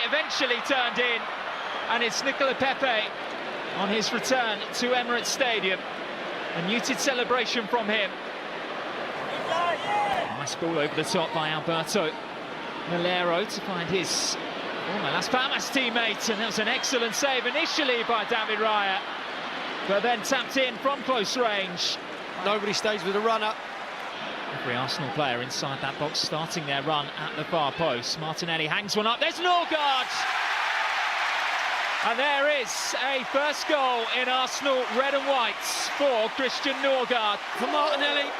eventually turned in, and it's Nicola Pepe on his return to Emirates Stadium. A muted celebration from him. Nice ball over the top by Alberto Melero to find his former Las Palmas teammate, and that was an excellent save initially by David Raya, but then tapped in from close range. Nobody stays with a runner. Every Arsenal player inside that box starting their run at the far post. Martinelli hangs one up, there's Norgard! And there is a first goal in Arsenal red and whites for Christian Norgard. For Martinelli,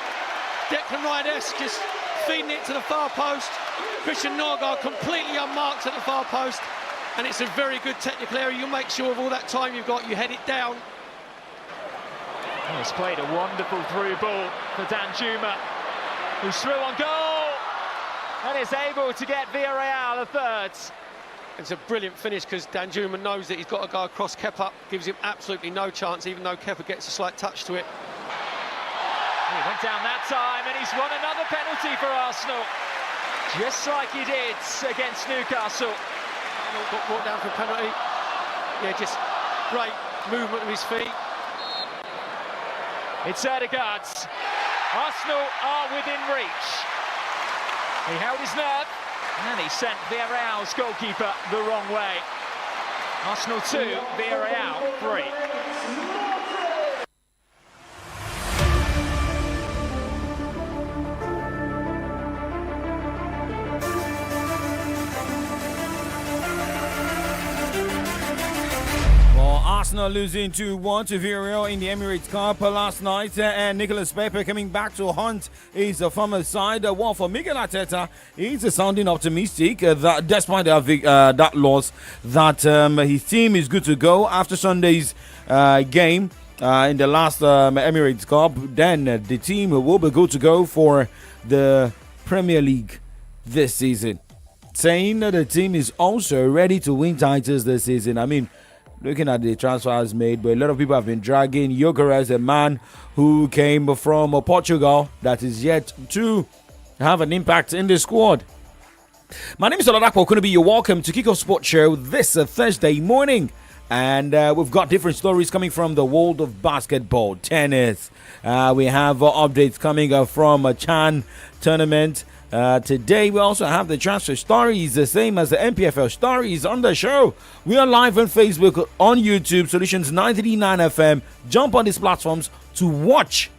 Declan Rice just feeding it to the far post. Christian Norgard completely unmarked at the far post, and it's a very good technical area. You'll make sure of all that time you've got, you head it down. Oh, he's played a wonderful through ball for Danjuma, who's through on goal and is able to get Villarreal a third. It's a brilliant finish because Danjuma knows that he's got to go across Kepa, gives him absolutely no chance, even though Kepa gets a slight touch to it. He went down that time and he's won another penalty for Arsenal, just like he did against Newcastle. Got brought down for a penalty. Yeah, just great movement of his feet. It's Ødegaard. Arsenal are within reach. He held his nerve and he sent Villarreal's goalkeeper the wrong way. Arsenal 2, Villarreal 3. Arsenal losing 2-1 to Villarreal in the Emirates Cup last night, and Nicolas Pepe coming back to haunt his former side. While for Mikel Arteta, he's sounding optimistic that despite that loss, that his team is good to go after Sunday's game in the last Emirates Cup. Then the team will be good to go for the Premier League this season, saying that the team is also ready to win titles this season. I mean, looking at the transfers made, but a lot of people have been dragging Gyökeres, a man who came from Portugal, that is yet to have an impact in the squad. My name is Oladapo Kunubi. You're welcome to Kickoff Sports Show this Thursday morning. And we've got different stories coming from the world of basketball, tennis. We have updates coming from a Chan tournament. Today we also have the transfer stories, the same as the MPFL stories on the show. We are live on Facebook, on YouTube, Solutions 939 FM. Jump on these platforms to watch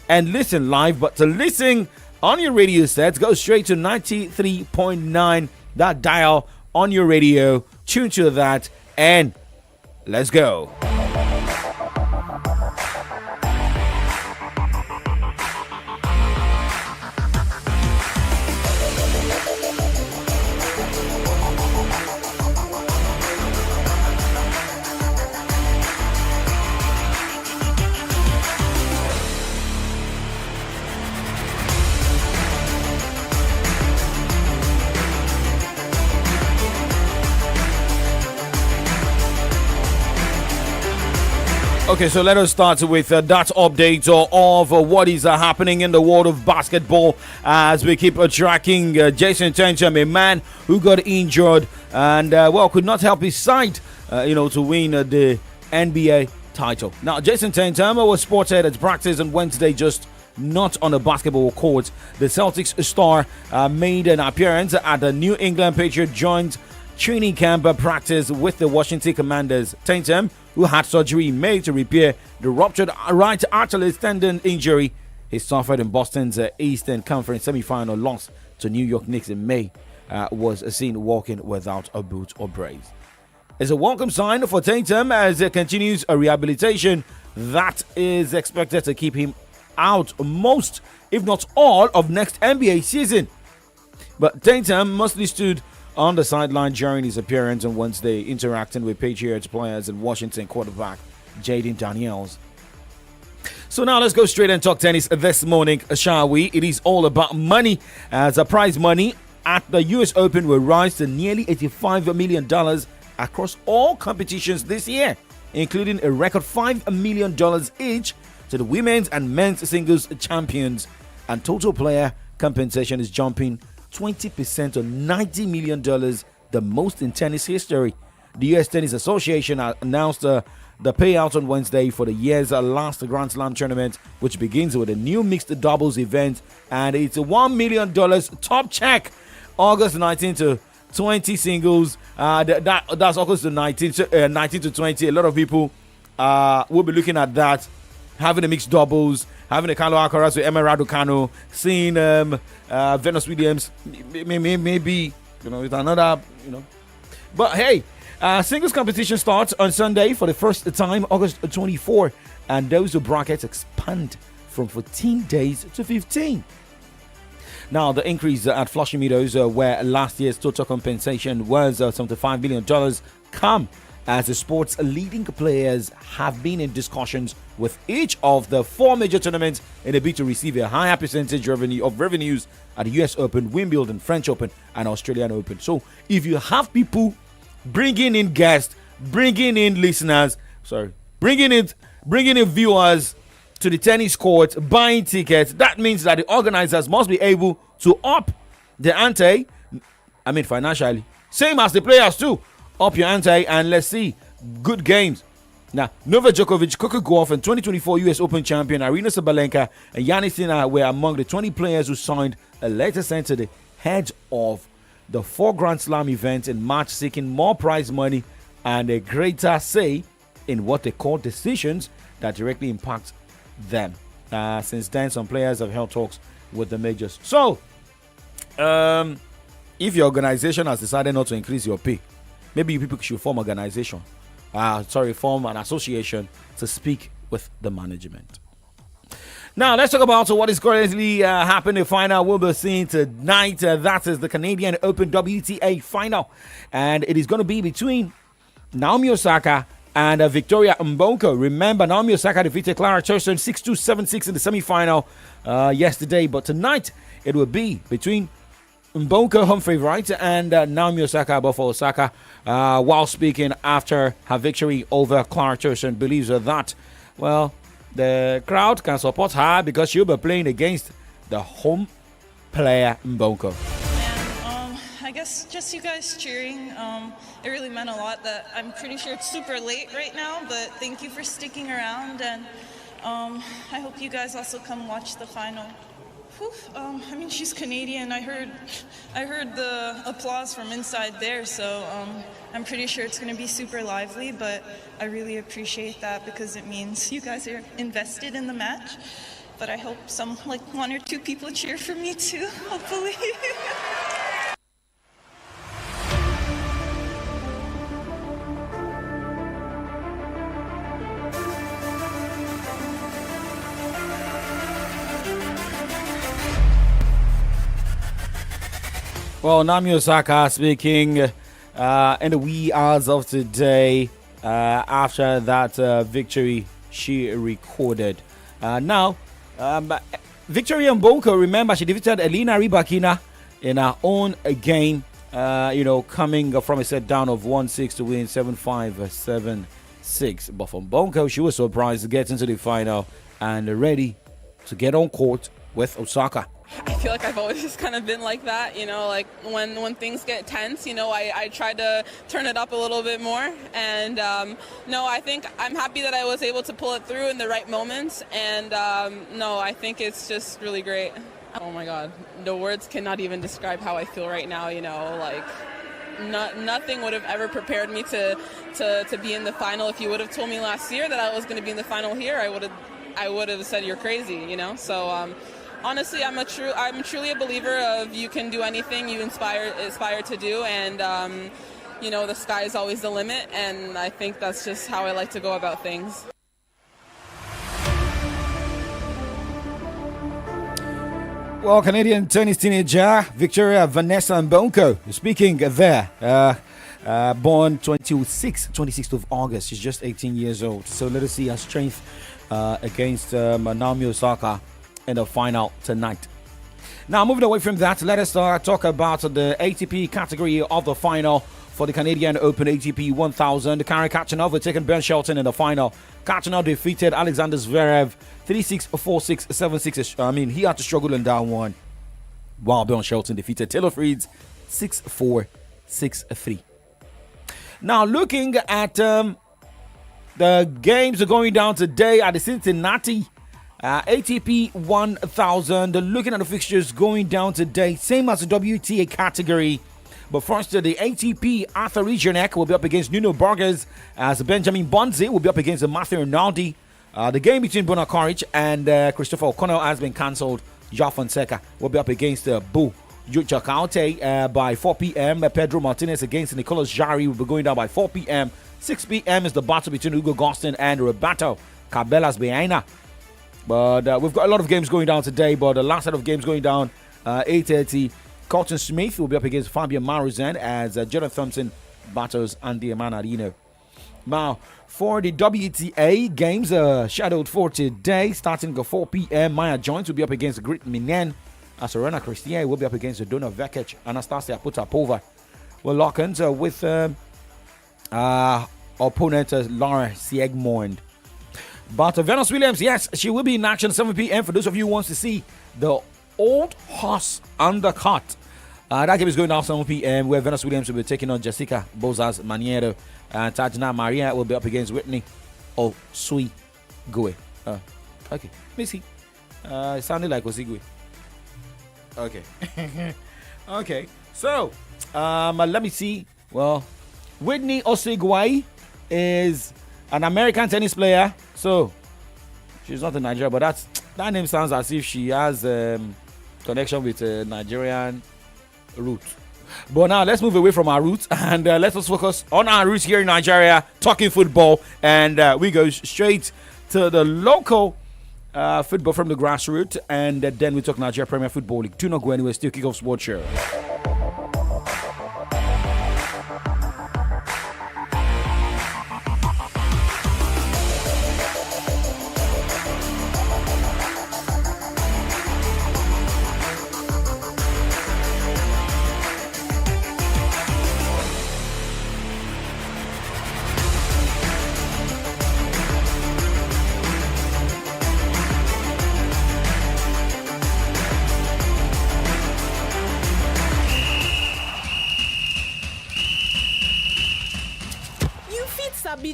and listen live, but to listen on your radio sets, go straight to 93.9, that dial on your radio. Tune to that and let's go. Okay, so let us start with that update of what is happening in the world of basketball as we keep tracking Jason Tatum, a man who got injured and, could not help his side, to win the NBA title. Now, Jason Tatum was spotted at practice on Wednesday, just not on the basketball court. The Celtics star made an appearance at the New England Patriots joint training camp practice with the Washington Commanders. Tatum, who had surgery in May to repair the ruptured right Achilles tendon injury he suffered in Boston's Eastern Conference semifinal loss to New York Knicks in May, was seen walking without a boot or brace. It's a welcome sign for Tatum as he continues a rehabilitation that is expected to keep him out most, if not all, of next NBA season. But Tatum mostly stood on the sideline during his appearance on Wednesday, interacting with Patriots players and Washington quarterback Jaden Daniels. So now let's go straight and talk tennis this morning, shall we? It is all about money, as a prize money at the US Open will rise to nearly $85 million across all competitions this year, including a record $5 million each to the women's and men's singles champions, and total player compensation is jumping 20% or $90 million the most in tennis history. The U.S. Tennis Association announced the payout on Wednesday for the year's last Grand Slam tournament, which begins with a new mixed doubles event, and it's a $1 million top check. August 19 to 20 singles. That's August 19 to 20. A lot of people will be looking at that, having a mixed doubles, having a Carlo Alcaraz with Emma Raducanu, seeing Venus Williams, maybe with another, But hey, singles competition starts on Sunday for the first time, August 24, and those brackets expand from 14 days to 15. Now, the increase at Flushing Meadows, where last year's total compensation was $75 million, come as the sport's leading players have been in discussions with each of the 4 major tournaments in a bid to receive a higher percentage of revenues at the US Open, Wimbledon, French Open, and Australian Open. So, if you have people bringing in guests, bringing in listeners, bringing in viewers to the tennis court, buying tickets, that means that the organizers must be able to up the ante, financially. Same as the players too. Up your ante and let's see good games. Now, Novak Djokovic, Coco Gauff, and 2024 US Open champion Arina Sabalenka and Yannis Sinner were among the 20 players who signed a letter sent to the head of the 4 Grand Slam events in March, seeking more prize money and a greater say in what they call decisions that directly impact them. Since then, some players have held talks with the majors. So, if your organization has decided not to increase your pay, maybe you people should form form an association to speak with the management. Now, let's talk about what is currently happening. The final will be seen tonight. That is the Canadian Open WTA final. And it is going to be between Naomi Osaka and Victoria Mbonko. Remember, Naomi Osaka defeated Clara Tauson 6-2, 7-6 in the semi-final yesterday. But tonight, it will be between Mbonko, home favorite, and Naomi Osaka, above Osaka. While speaking after her victory over Clara Tauson, believes that, the crowd can support her because she'll be playing against the home player Mbonko. I guess just you guys cheering, it really meant a lot. That I'm pretty sure it's super late right now, but thank you for sticking around, and I hope you guys also come watch the final. She's Canadian. I heard the applause from inside there, so I'm pretty sure it's going to be super lively, but I really appreciate that because it means you guys are invested in the match. But I hope some, 1 or 2 people cheer for me too, hopefully. Well, Naomi Osaka speaking in the wee hours of today after that victory she recorded. Now, Victoria Mbonko, remember, she defeated Elena Rybakina in her own game, coming from a set down of 1-6 to win 7-5, 7-6. But for Mbonko, she was surprised to get into the final and ready to get on court with Osaka. I feel like I've always just kind of been like that, when things get tense, I try to turn it up a little bit more. And I think I'm happy that I was able to pull it through in the right moments. And I think it's just really great. Oh my God, the words cannot even describe how I feel right now, nothing would have ever prepared me to be in the final. If you would have told me last year that I was going to be in the final here, I would have said you're crazy, So honestly, I'm truly a believer of you can do anything you aspire to do, and the sky is always the limit, and I think that's just how I like to go about things. Well, Canadian tennis teenager Victoria Vanessa Mbonko speaking there. Born 26th of August. She's just 18 years old. So let us see her strength against Naomi Osaka in the final tonight. Now, moving away from that, let us talk about the ATP category of the final for the Canadian Open ATP 1000. Karen Khachanov taking Ben Shelton in the final. Khachanov defeated Alexander Zverev 3-6, 4-6, 7-6. He had to struggle in that one, while Ben Shelton defeated Taylor Fritz 6-4, 6-3. Now, looking at the games are going down today at the Cincinnati ATP 1000. Looking at the fixtures going down today, same as the WTA category. But first, the ATP Arthur Regionek will be up against Nuno Burgos, as Benjamin Bonzi will be up against Matthew Rinaldi. The game between Bruno Coric and Christopher O'Connell has been cancelled. João Fonseca will be up against Bu Juchacaute by 4 p.m. Pedro Martinez against Nicolas Jarry will be going down by 4 p.m. 6 p.m. is the battle between Hugo Gostin and Roberto Cabellas Beaina. But we've got a lot of games going down today, but the last set of games going down 8:30. Colton Smith will be up against Fabian Maruzan as Jonathan Thompson battles Andy Manarino. Now, for the WTA games scheduled for today, starting at 4 p.m., Maya Jones will be up against Grit Minen. Serena Christian will be up against Dona Vekic. Anastasia Potapova will lock in with opponent Laura Siegmund. But Venus Williams, yes, she will be in action at 7 p.m. For those of you who want to see the Old Horse Undercut. That game is going down 7 p.m. where Venus Williams will be taking on Jessica Bozas Maniero. And Tajana Maria will be up against Whitney Osui Gue. Okay, Missy. It sounded like Osigwe. Okay. Okay, so let me see. Well, Whitney Osigwe is an American tennis player. So she's not in Nigeria, but that name sounds as if she has connection with Nigerian root. But now let's move away from our roots and let us focus on our roots here in Nigeria, talking football, and we go straight to the local football from the grassroots, and then we talk Nigeria Premier Football League. Do not go anywhere. Still Kickoff Sports Show.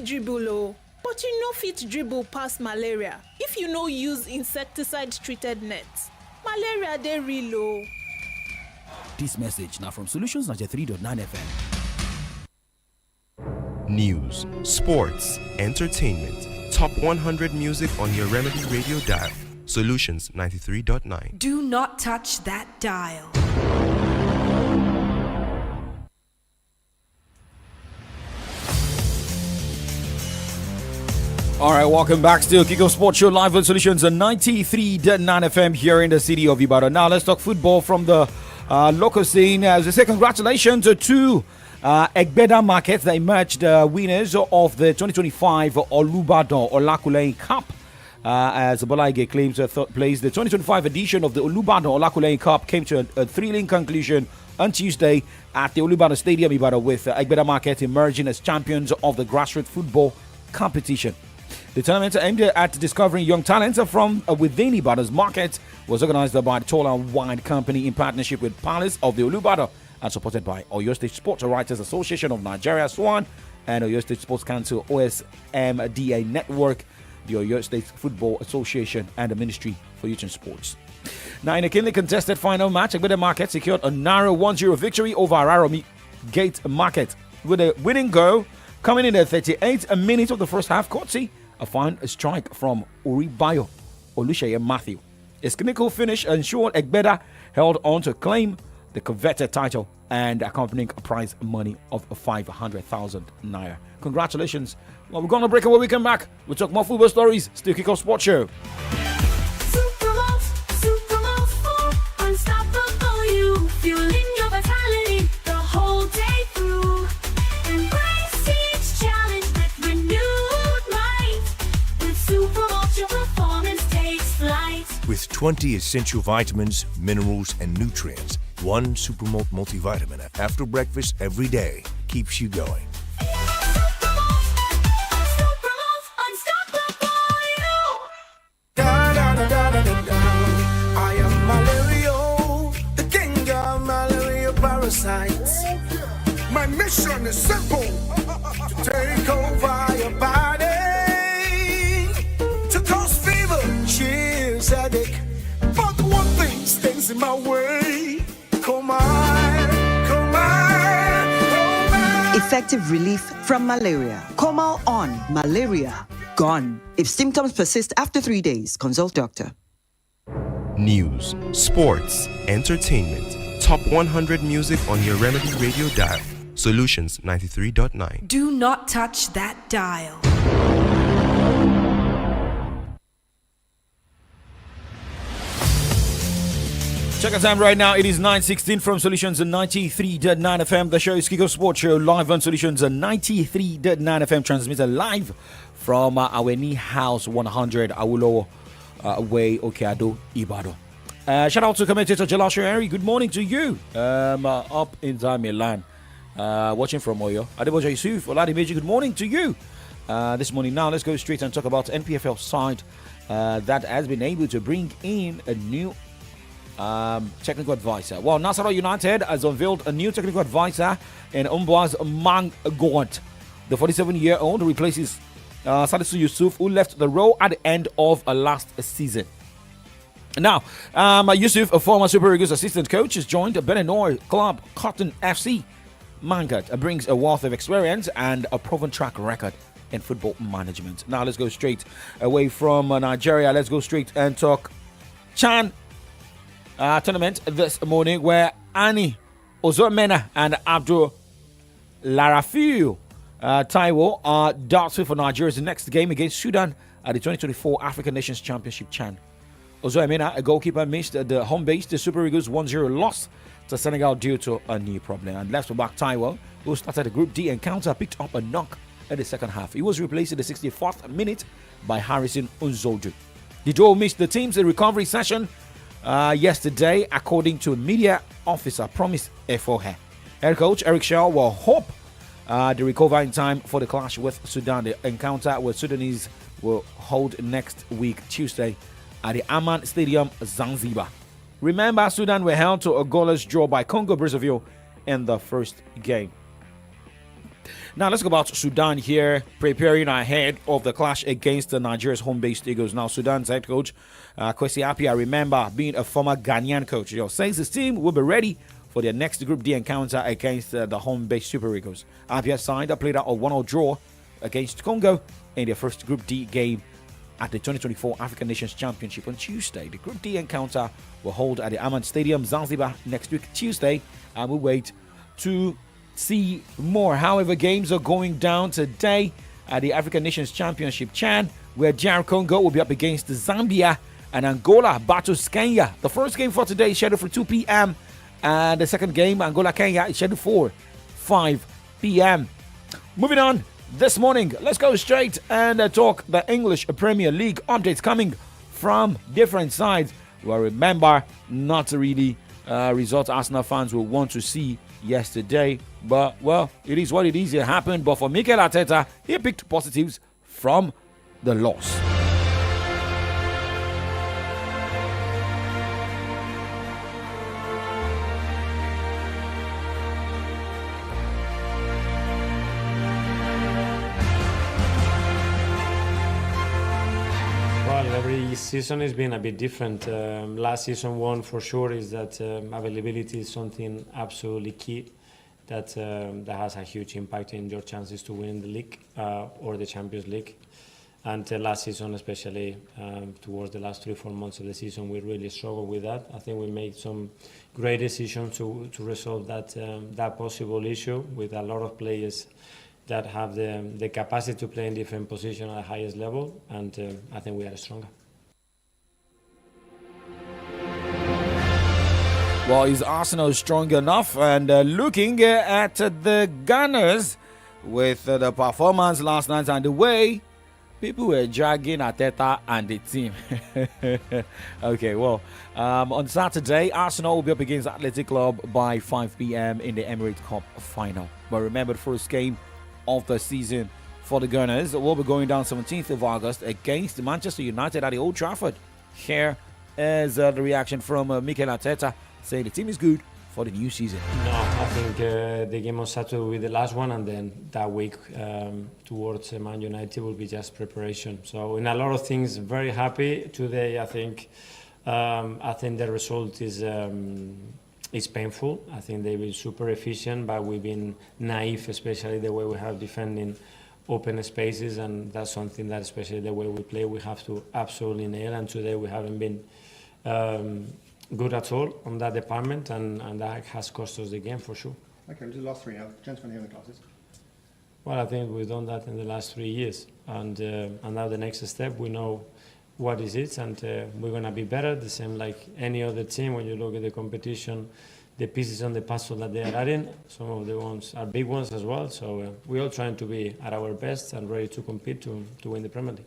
Dribble, but you no fit dribble past malaria if you no use insecticide treated nets. Malaria dey real low. This message now from Solutions 93.9 FM. News, sports, entertainment, top 100 music on your Remedy radio dial. Solutions 93.9. Do not touch that dial. All right, welcome back. Still Kickoff Sports Show live on Solutions on 93.9 FM here in the city of Ibadan. Now let's talk football from the local scene. As I say, congratulations to Egbeda Markets that emerged winners of the 2025 Olubadan Olakuleyin Cup. As Bolaige claims third place, the 2025 edition of the Olubadan Olakuleyin Cup came to a thrilling conclusion on Tuesday at the Olubadan Stadium Ibadan, with Egbeda Markets emerging as champions of the grassroots football competition. The tournament, aimed at discovering young talents from within Ibadan's market, was organized by the Tall and Wide Company in partnership with Palace of the Olubadan and supported by Oyo State Sports Writers Association of Nigeria, SWAN, and Oyo State Sports Council, OSMDA Network, the Oyo State Football Association, and the Ministry for Youth and Sports. Now, in a keenly contested final match, Egbeda Market secured a narrow 1-0 victory over Araromi Gate Market, with a winning goal coming in at 38 minutes of the first half, courtesy a fine strike from Uribayo Olusheye Matthew. His clinical finish ensured Egbeda held on to claim the coveted title and accompanying prize money of 500,000 naira. Congratulations. Well, we're going to break away. We come back. We'll talk more football stories. Still Kickoff Sports Show. Unstoppable you, fueling your vitality the whole day through. Embrace each challenge with renewed might. With Supermalt, your performance takes flight. With 20 essential vitamins, minerals, and nutrients, one Supermalt multivitamin after breakfast every day keeps you going. I am Malario, the king of malaria parasites. My mission is simple: to take over your body, to cause fever, chills, headache. But one thing stands in my way. Come on, come on, come on. Effective relief from malaria. Comal on. Malaria gone. If symptoms persist after 3 days, consult doctor. News, sports, entertainment. Top 100 music on your Remedy Radio dial. Solutions 93.9. Do not touch that dial. Check our time right now. It is 9:16 from Solutions 93.9 FM. The show is Kickoff Sports Show live on Solutions 93.9 FM. Transmitted live from our new house 100 Awulo Way, Okeado, Ibadan. Shout out to commentator Jalasho Henry. Good morning to you. Up in Milan. Watching from Oyo. Adeboja Yusuf, Oladimeji, good morning to you. This morning now, let's go straight and talk about NPFL side that has been able to bring in a new technical advisor. Well, Nasarawa United has unveiled a new technical advisor in Umbwas Mangwat. The 47-year-old replaces Salisu Yusuf, who left the role at the end of last season. Now, Yusuf, a former Super Eagles assistant coach, has joined the Benenor club Cotton FC. Mangat brings a wealth of experience and a proven track record in football management. Now, let's go straight away from Nigeria. Let's go straight and talk Chan tournament this morning, where Ani Ozomena and Abdul Larafiu Taiwo are doubtful for Nigeria's next game against Sudan at the 2024 African Nations Championship Chan. Ozomena, a goalkeeper, missed the home base. The Super Eagles 1-0 loss to Senegal due to a knee problem. And left back Taiwo, who started the Group D encounter, picked up a knock in the second half. He was replaced in the 64th minute by Harrison Unzodu. The duo missed the team's recovery session yesterday, according to a media officer, Promise Efohe. Head coach Eric Shaw will hope they recover in time for the clash with Sudan. The encounter with Sudanese will hold next week, Tuesday, at the Amman Stadium, Zanzibar. Remember, Sudan were held to a goalless draw by Congo Brazzaville in the first game. Now, let's go about Sudan here, preparing ahead of the clash against the Nigeria's home-based Eagles. Now, Sudan's head coach, Kwesi Appiah, remember, being a former Ghanaian coach, says his team will be ready for their next Group D encounter against the home-based Super Eagles. Appiah side played out a 1-0 draw against Congo in their first Group D game at the 2024 African Nations Championship on Tuesday. The Group D encounter will hold at the Amman Stadium, Zanzibar, next week, Tuesday, and we'll wait to see more. However, games are going down today at the African Nations Championship Chan, where DR Congo will be up against Zambia and Angola battles Kenya. The first game for today is scheduled for 2 p.m. and the second game, Angola-Kenya, is scheduled for 5 p.m. Moving on. This morning, let's go straight and talk the English Premier League updates coming from different sides. Well, remember, not really results Arsenal fans will want to see yesterday. But, well, it is what it is. It happened. But for Mikel Arteta, he picked positives from the loss. Every season has been a bit different. Last season, one for sure is that availability is something absolutely key that has a huge impact in your chances to win the league or the Champions League. And last season, especially towards the last 3-4 months of the season, we really struggled with that. I think we made some great decisions to resolve that possible issue with a lot of players that have the capacity to play in different positions at the highest level, and I think we are stronger. Well, is Arsenal strong enough? And looking at the Gunners with the performance last night and the way people were dragging Arteta and the team. Okay, well, on Saturday, Arsenal will be up against Athletic Club by 5 p.m. in the Emirates Cup final. But remember, the first game of the season for the Gunners will be going down 17th of August against Manchester United at the Old Trafford. Here is the reaction from Mikel Arteta, saying the team is good for the new season? No, I think the game on Saturday will be the last one, and then that week towards Man United will be just preparation. So in a lot of things, very happy today. I think the result is painful. I think they've been super efficient, but we've been naive, especially the way we have defending open spaces, and that's something that, especially the way we play, we have to absolutely nail. And today we haven't been good at all on that department, and that has cost us the game for sure. Okay, the last 3 now. Gentlemen here in the classes. Well, I think we've done that in the last 3 years, and now the next step, we know what is it, and we're going to be better, the same like any other team. When you look at the competition, the pieces on the puzzle that they are adding, some of the ones are big ones as well. So we're all trying to be at our best and ready to compete to win the Premier League.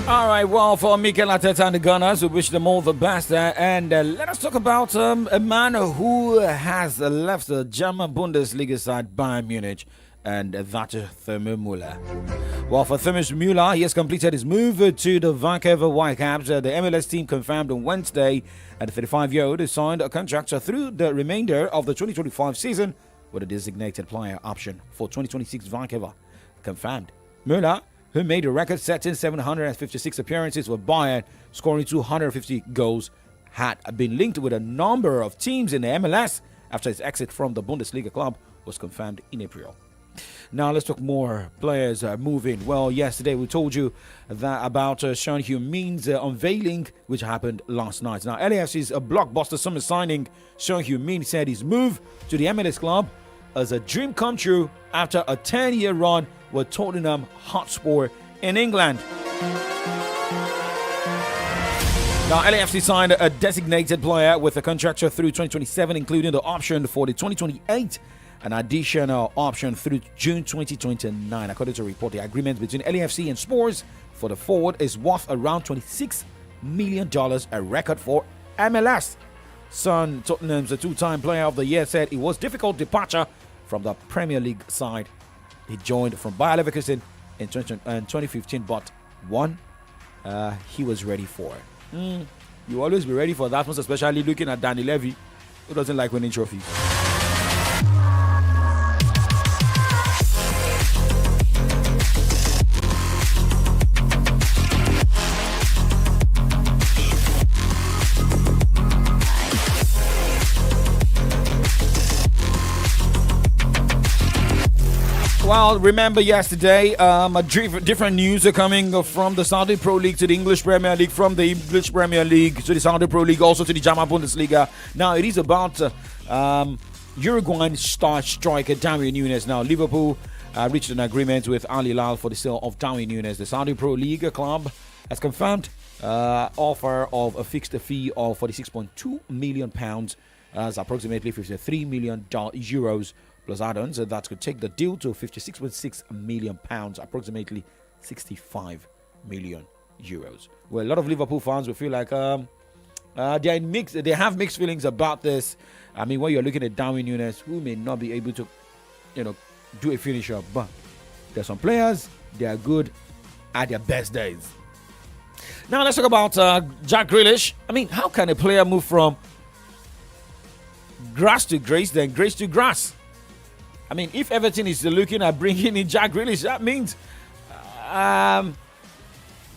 All right, well, for Mikel Arteta and the Gunners, we wish them all the best. And let us talk about a man who has left the German Bundesliga side, Bayern Munich, and that is Thomas Müller. Well, for Thomas Müller, he has completed his move to the Vancouver Whitecaps. The MLS team confirmed on Wednesday that the 35-year-old has signed a contract through the remainder of the 2025 season with a designated player option for 2026 Vancouver. Confirmed. Müller, who made a record-setting 756 appearances with Bayern, scoring 250 goals, had been linked with a number of teams in the MLS after his exit from the Bundesliga club was confirmed in April. Now let's talk more players moving. Well, yesterday we told you that about Son Heung-min's unveiling, which happened last night. Now, LAFC's blockbuster summer signing, Son Heung-min, said his move to the MLS club as a dream come true after a 10-year run with Tottenham Hotspur in England. Now, LAFC signed a designated player with a contract through 2027, including the option for the 2028, an additional option through June 2029. According to a report, the agreement between LAFC and Spurs for the forward is worth around $26 million, a record for MLS. Son, Tottenham's two-time player of the year, said it was difficult departure from the Premier League side. He joined from Bayer Leverkusen in 2015, but one he was ready for. You always be ready for that, most especially looking at Danny Levy, who doesn't like winning trophies. Well, remember yesterday, different news are coming from the Saudi Pro League to the English Premier League, from the English Premier League to the Saudi Pro League, also to the German Bundesliga. Now, it is about Uruguayan star striker Darwin Núñez. Now, Liverpool reached an agreement with Al Hilal for the sale of Darwin Núñez. The Saudi Pro League club has confirmed offer of a fixed fee of £46.2 million, as approximately 53 million euros. Plus add-ons that could take the deal to £56.6 million, approximately 65 million euros. Well, a lot of Liverpool fans will feel like they have mixed feelings about this. I mean, when you're looking at Darwin Núñez, who may not be able to, do a finisher, but there's some players, they are good at their best days. Now let's talk about Jack Grealish. I mean, how can a player move from grass to grace, then grace to grass? I mean, if Everton is looking at bringing in Jack Grealish, that means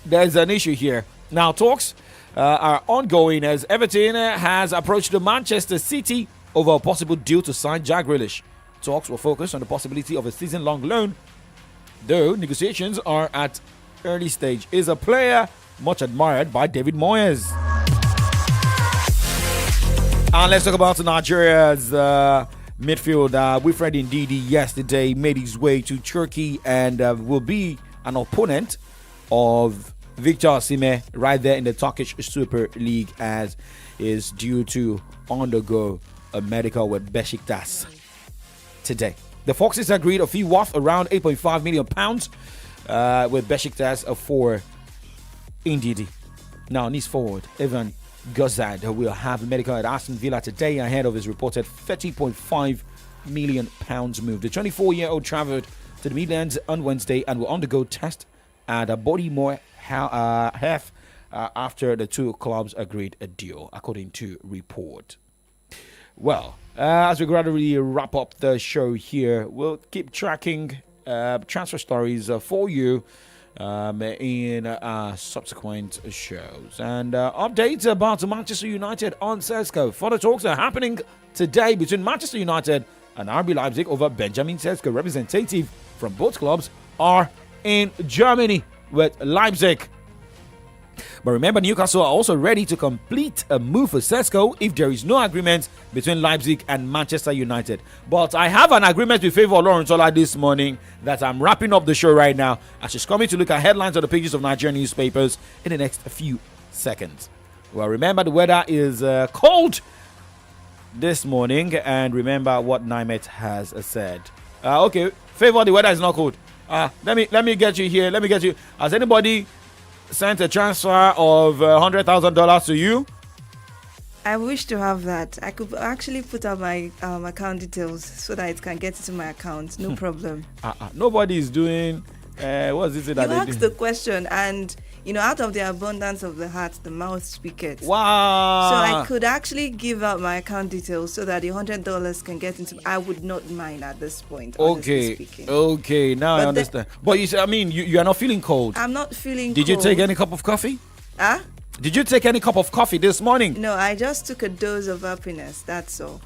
there's an issue here. Now, talks are ongoing as Everton has approached the Manchester City over a possible deal to sign Jack Grealish. Talks were focused on the possibility of a season-long loan, though negotiations are at early stage is a player much admired by David Moyes. And let's talk about Nigeria's midfield. Wilfred Ndidi yesterday made his way to Turkey and will be an opponent of Victor Osimhen right there in the Turkish Super League, as is due to undergo a medical with Besiktas today. The Foxes agreed a fee worth around £8.5 million with Besiktas for Ndidi. Now, Nice forward Evan Gozad will have medical at Aston Villa today ahead of his reported £30.5 million move. The 24-year-old travelled to the Midlands on Wednesday and will undergo test at Bodymore Heath after the two clubs agreed a deal, according to report. Well, as we gradually wrap up the show here, we'll keep tracking transfer stories for you in subsequent shows. And updates about Manchester United on Sesko. Further talks are happening today between Manchester United and RB Leipzig over Benjamin Sesko. Representative from both clubs are in Germany with Leipzig. But remember, Newcastle are also ready to complete a move for Sesko if there is no agreement between Leipzig and Manchester United. But I have an agreement with Favour Oloruntola this morning that I'm wrapping up the show right now, as she's coming to look at headlines on the pages of Nigerian newspapers in the next few seconds. Well, remember, the weather is cold this morning, and remember what NIMET has said. Okay, Favour, the weather is not cold. Let me get you here. Let me get you. Has anybody sent a transfer of $100,000 to you? I wish to have that. I could actually put out my account details so that it can get into my account. No problem. Nobody is doing. What is it that you they asked do? the question, and out of the abundance of the heart, the mouth speaketh. Wow! So I could actually give out my account details so that the $100 can get into. I would not mind at this point. Okay. Now I understand. But you said, you are not feeling cold. I'm not feeling. Did you take any cup of coffee? Did you take any cup of coffee this morning? No, I just took a dose of happiness. That's all.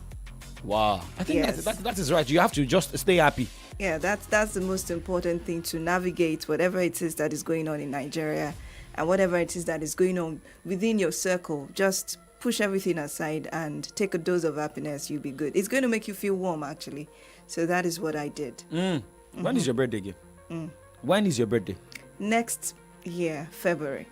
Wow. I think that is right. You have to just stay happy. Yeah, that's the most important thing, to navigate whatever it is that is going on in Nigeria and whatever it is that is going on within your circle. Just push everything aside and take a dose of happiness. You'll be good. It's going to make you feel warm, actually. So that is what I did. When is your birthday again? When is your birthday? Next year, February.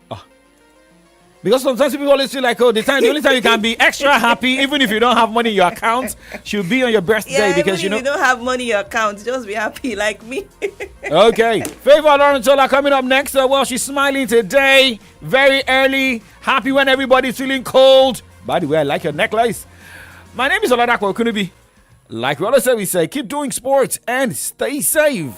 Because sometimes people always feel like, the only time you can be extra happy, even if you don't have money in your account, should be on your birthday. Because even if you don't have money in your account, just be happy like me. Okay. Favour Oloruntola coming up next. Well, she's smiling today, very early. Happy when everybody's feeling cold. By the way, I like your necklace. My name is Oladapo Okunubi. Like we always say, keep doing sports and stay safe.